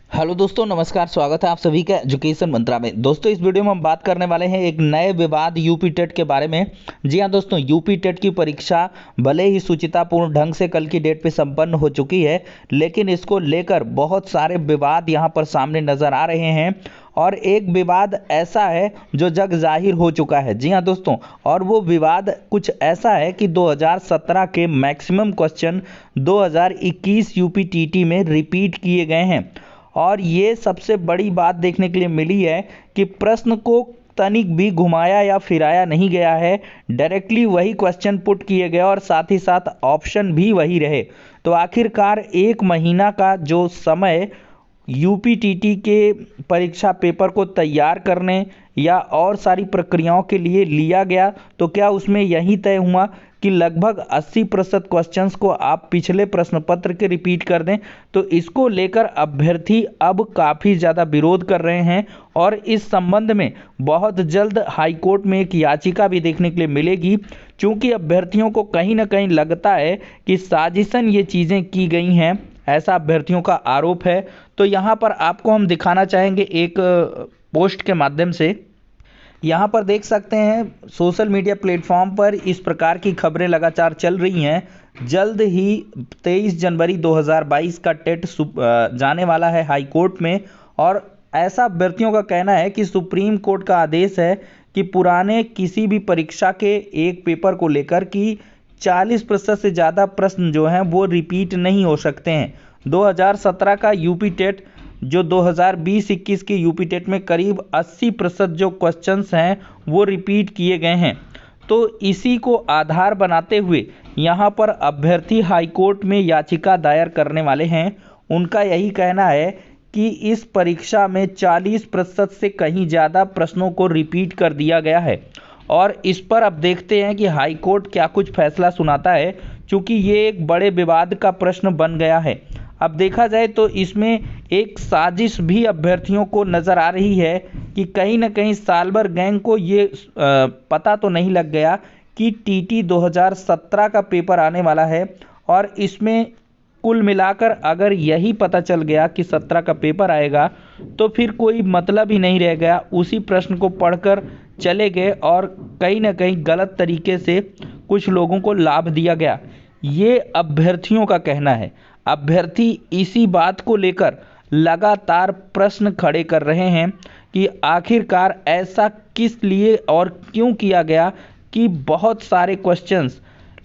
Hello दोस्तों, नमस्कार। स्वागत है आप सभी का एजुकेशन मंत्रा में। दोस्तों, इस वीडियो में हम बात करने वाले हैं एक नए विवाद यूपी टेट के बारे में। जी हां दोस्तों, यूपी टेट की परीक्षा भले ही सुचितापूर्ण ढंग से कल की डेट पे संपन्न हो चुकी है, लेकिन इसको लेकर बहुत सारे विवाद यहां पर सामने नजर आ रहे हैं। और एक विवाद ऐसा है जो जग जाहिर हो चुका है। जी हां दोस्तों, और वो विवाद कुछ ऐसा है कि 2017 के मैक्सिमम क्वेश्चन 2021 यूपी टीटी में रिपीट किए गए हैं। और ये सबसे बड़ी बात देखने के लिए मिली है कि प्रश्न को तनिक भी घुमाया या फिराया नहीं गया है। डायरेक्टली वही क्वेश्चन पुट किए गए और साथ ही साथ ऑप्शन भी वही रहे। तो आखिरकार एक महीना का जो समय यूपीटीटी के परीक्षा पेपर को तैयार करने या और सारी प्रक्रियाओं के लिए लिया गया, तो क्या उसमें यही तय हुआ कि लगभग 80% क्वेश्चंस को आप पिछले प्रश्न पत्र के रिपीट कर दें। तो इसको लेकर अभ्यर्थी अब काफ़ी ज़्यादा विरोध कर रहे हैं और इस संबंध में बहुत जल्द हाईकोर्ट में एक याचिका भी देखने के लिए मिलेगी, क्योंकि अभ्यर्थियों को कहीं ना कहीं लगता है कि साजिशन ये चीज़ें की गई हैं, ऐसा अभ्यर्थियों का आरोप है। तो यहाँ पर आपको हम दिखाना चाहेंगे एक पोस्ट के माध्यम से। यहाँ पर देख सकते हैं सोशल मीडिया प्लेटफॉर्म पर इस प्रकार की खबरें लगातार चल रही हैं। जल्द ही 23 जनवरी 2022 का टेट जाने वाला है हाई कोर्ट में। और ऐसा अभ्यर्थियों का कहना है कि सुप्रीम कोर्ट का आदेश है कि पुराने किसी भी परीक्षा के एक पेपर को लेकर कि 40% से ज़्यादा प्रश्न जो हैं वो रिपीट नहीं हो सकते हैं। 2017 का यूपी टेट जो 2020-21 के यूपी टेट में करीब 80% जो क्वेश्चंस हैं वो रिपीट किए गए हैं। तो इसी को आधार बनाते हुए यहाँ पर अभ्यर्थी हाईकोर्ट में याचिका दायर करने वाले हैं। उनका यही कहना है कि इस परीक्षा में 40% से कहीं ज़्यादा प्रश्नों को रिपीट कर दिया गया है। और इस पर अब देखते हैं कि हाईकोर्ट क्या कुछ फैसला सुनाता है, क्योंकि ये एक बड़े विवाद का प्रश्न बन गया है। अब देखा जाए तो इसमें एक साजिश भी अभ्यर्थियों को नज़र आ रही है कि कहीं ना कहीं सालभर गैंग को ये पता तो नहीं लग गया कि टीटी 2017 का पेपर आने वाला है। और इसमें कुल मिलाकर अगर यही पता चल गया कि 17 का पेपर आएगा, तो फिर कोई मतलब ही नहीं रह गया। उसी प्रश्न को पढ़कर चले गए और कहीं ना कहीं गलत तरीके से कुछ लोगों को लाभ दिया गया, ये अभ्यर्थियों का कहना है। अभ्यर्थी इसी बात को लेकर लगातार प्रश्न खड़े कर रहे हैं कि आखिरकार ऐसा किस लिए और क्यों किया गया कि बहुत सारे क्वेश्चंस,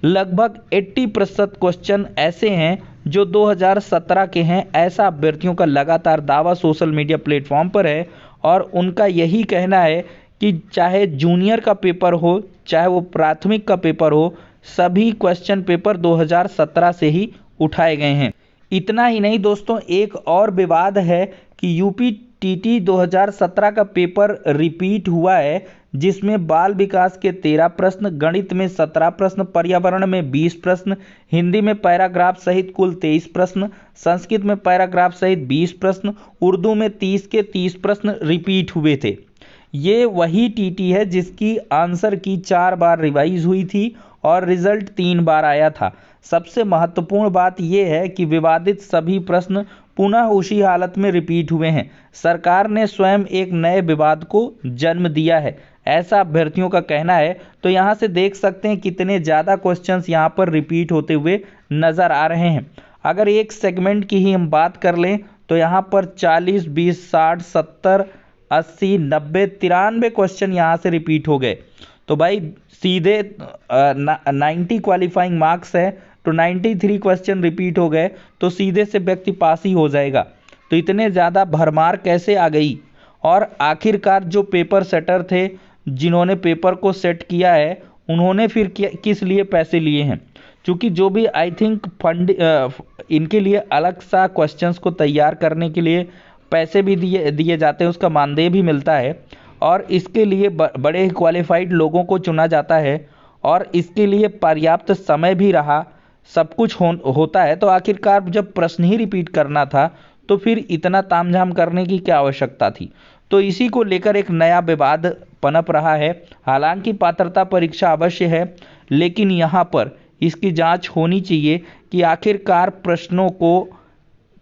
लगभग 80% क्वेश्चन ऐसे हैं जो 2017 के हैं। ऐसा अभ्यर्थियों का लगातार दावा सोशल मीडिया प्लेटफॉर्म पर है। और उनका यही कहना है कि चाहे जूनियर का पेपर हो, चाहे वो प्राथमिक का पेपर हो, सभी क्वेश्चन पेपर 2017 से ही उठाए गए हैं। इतना ही नहीं दोस्तों, एक और विवाद है कि यूपी टीटी 2017 का पेपर रिपीट हुआ है, जिसमें बाल विकास के 13 प्रश्न, गणित में 17 प्रश्न, पर्यावरण में 20 प्रश्न, हिंदी में पैराग्राफ सहित कुल 23 प्रश्न, संस्कृत में पैराग्राफ सहित 20 प्रश्न, उर्दू में 30 के 30 प्रश्न रिपीट हुए थे। ये वही टीटी है जिसकी आंसर की 4 बार रिवाइज हुई थी और रिजल्ट 3 बार आया था। सबसे महत्वपूर्ण बात यह है कि विवादित सभी प्रश्न पुनः उसी हालत में रिपीट हुए हैं। सरकार ने स्वयं एक नए विवाद को जन्म दिया है, ऐसा अभ्यर्थियों का कहना है। तो यहाँ से देख सकते हैं कितने ज़्यादा क्वेश्चंस यहाँ पर रिपीट होते हुए नज़र आ रहे हैं। अगर एक सेगमेंट की ही हम बात कर लें तो यहाँ पर 40, 20, 60, 70, 80, 90, 93 क्वेश्चन यहाँ से रिपीट हो गए। तो भाई सीधे 90 क्वालिफाइंग मार्क्स है, तो 93 क्वेश्चन रिपीट हो गए तो सीधे से व्यक्ति पास ही हो जाएगा। तो इतने ज़्यादा भरमार कैसे आ गई? और आखिरकार जो पेपर सेटर थे, जिन्होंने पेपर को सेट किया है, उन्होंने फिर किस लिए पैसे लिए हैं? क्योंकि जो भी आई थिंक फंड इनके लिए अलग सा क्वेश्चंस को तैयार करने के लिए पैसे भी दिए जाते हैं, उसका मानदेय भी मिलता है। और इसके लिए बड़े क्वालिफाइड लोगों को चुना जाता है और इसके लिए पर्याप्त समय भी रहा, सब कुछ होता है। तो आखिरकार जब प्रश्न ही रिपीट करना था तो फिर इतना तामझाम करने की क्या आवश्यकता थी? तो इसी को लेकर एक नया विवाद पनप रहा है। हालांकि पात्रता परीक्षा अवश्य है, लेकिन यहाँ पर इसकी जांच होनी चाहिए कि आखिरकार प्रश्नों को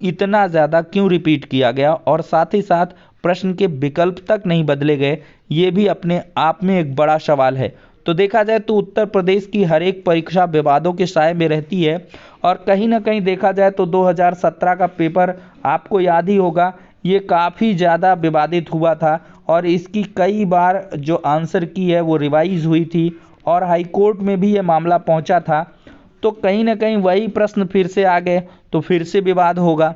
इतना ज़्यादा क्यों रिपीट किया गया और साथ ही साथ प्रश्न के विकल्प तक नहीं बदले गए, ये भी अपने आप में एक बड़ा सवाल है। तो देखा जाए तो उत्तर प्रदेश की हर एक परीक्षा विवादों के साए में रहती है और कहीं ना कहीं देखा जाए तो 2017 का पेपर आपको याद ही होगा, ये काफ़ी ज़्यादा विवादित हुआ था और इसकी कई बार जो आंसर की है वो रिवाइज हुई थी और हाई कोर्ट में भी ये मामला पहुंचा था। तो कहीं ना कहीं वही प्रश्न फिर से आ गए तो फिर से विवाद होगा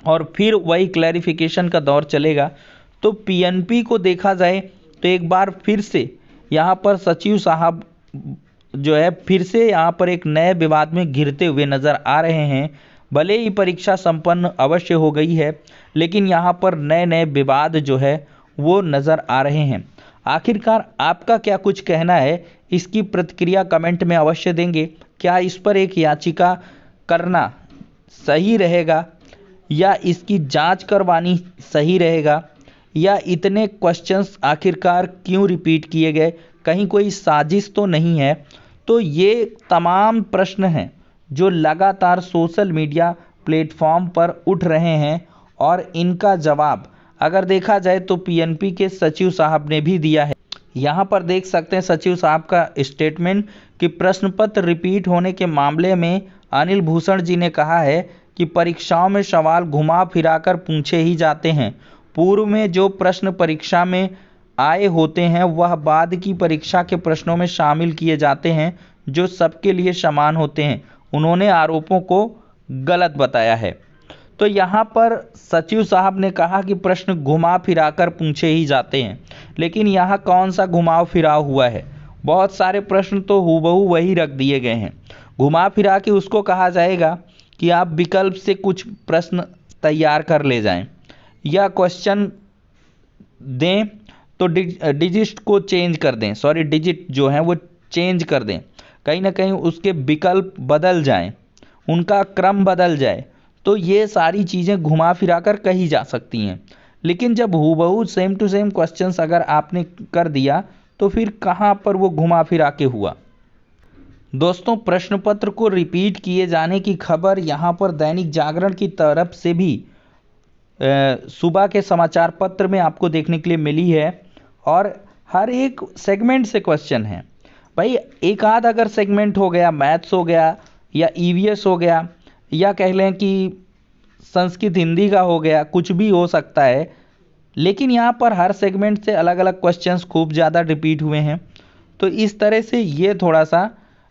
और फिर वही क्लैरिफिकेशन का दौर चलेगा। तो पीएनपी को देखा जाए तो एक बार फिर से यहाँ पर सचिव साहब जो है फिर से यहाँ पर एक नए विवाद में घिरते हुए नज़र आ रहे हैं। भले ही परीक्षा संपन्न अवश्य हो गई है, लेकिन यहाँ पर नए नए विवाद जो है वो नज़र आ रहे हैं। आखिरकार आपका क्या कुछ कहना है, इसकी प्रतिक्रिया कमेंट में अवश्य देंगे। क्या इस पर एक याचिका करना सही रहेगा या इसकी जांच करवानी सही रहेगा, या इतने क्वेश्चंस आखिरकार क्यों रिपीट किए गए, कहीं कोई साजिश तो नहीं है? तो ये तमाम प्रश्न हैं जो लगातार सोशल मीडिया प्लेटफॉर्म पर उठ रहे हैं और इनका जवाब अगर देखा जाए तो पीएनपी के सचिव साहब ने भी दिया है। यहाँ पर देख सकते हैं सचिव साहब का स्टेटमेंट कि प्रश्न पत्र रिपीट होने के मामले में अनिल भूषण जी ने कहा है कि परीक्षाओं में सवाल घुमा फिराकर पूछे ही जाते हैं। पूर्व में जो प्रश्न परीक्षा में आए होते हैं वह बाद की परीक्षा के प्रश्नों में शामिल किए जाते हैं जो सबके लिए समान होते हैं। उन्होंने आरोपों को गलत बताया है। तो यहाँ पर सचिव साहब ने कहा कि प्रश्न घुमा फिराकर पूछे ही जाते हैं, लेकिन यहाँ कौन सा घुमाव फिराव हुआ है? बहुत सारे प्रश्न तो हूबहू वही रख दिए गए हैं। घुमा फिरा के उसको कहा जाएगा कि आप विकल्प से कुछ प्रश्न तैयार कर ले जाएं या क्वेश्चन दें तो डिजिट को चेंज कर दें, सॉरी डिजिट जो है वो चेंज कर दें, कहीं ना कहीं उसके विकल्प बदल जाएं, उनका क्रम बदल जाए। तो ये सारी चीज़ें घुमा फिरा कर कही जा सकती हैं। लेकिन जब हूबहू सेम टू सेम क्वेश्चंस अगर आपने कर दिया तो फिर कहाँ पर वो घुमा फिरा के हुआ? दोस्तों, प्रश्न पत्र को रिपीट किए जाने की खबर यहाँ पर दैनिक जागरण की तरफ से भी सुबह के समाचार पत्र में आपको देखने के लिए मिली है और हर एक सेगमेंट से क्वेश्चन है। भाई एक आध अगर सेगमेंट हो गया, मैथ्स हो गया या ईवीएस हो गया या कह लें कि संस्कृत हिंदी का हो गया, कुछ भी हो सकता है, लेकिन यहाँ पर हर सेगमेंट से अलग अलग क्वेश्चंस खूब ज़्यादा रिपीट हुए हैं। तो इस तरह से ये थोड़ा सा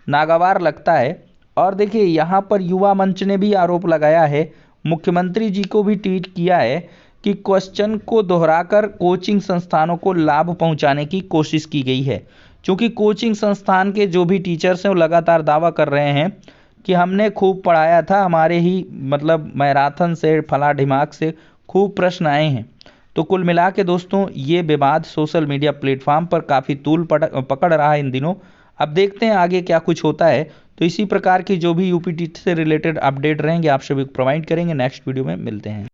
नागवार लगता है। और देखिए यहाँ पर युवा मंच ने भी आरोप लगाया है, मुख्यमंत्री जी को भी ट्वीट किया है कि क्वेश्चन को दोहराकर कोचिंग संस्थानों को लाभ पहुंचाने की कोशिश की गई है। क्योंकि कोचिंग संस्थान के जो भी टीचर्स हैं वो लगातार दावा कर रहे हैं कि हमने खूब पढ़ाया था, हमारे ही मतलब मैराथन से फला ढिमाक से खूब प्रश्न आए हैं। तो कुल मिला के दोस्तों ये विवाद सोशल मीडिया प्लेटफॉर्म पर काफ़ी तूल पकड़ रहा है इन दिनों। अब देखते हैं आगे क्या कुछ होता है। तो इसी प्रकार की जो भी यूपी टेट से रिलेटेड अपडेट रहेंगे आप सभी को प्रोवाइड करेंगे। नेक्स्ट वीडियो में मिलते हैं।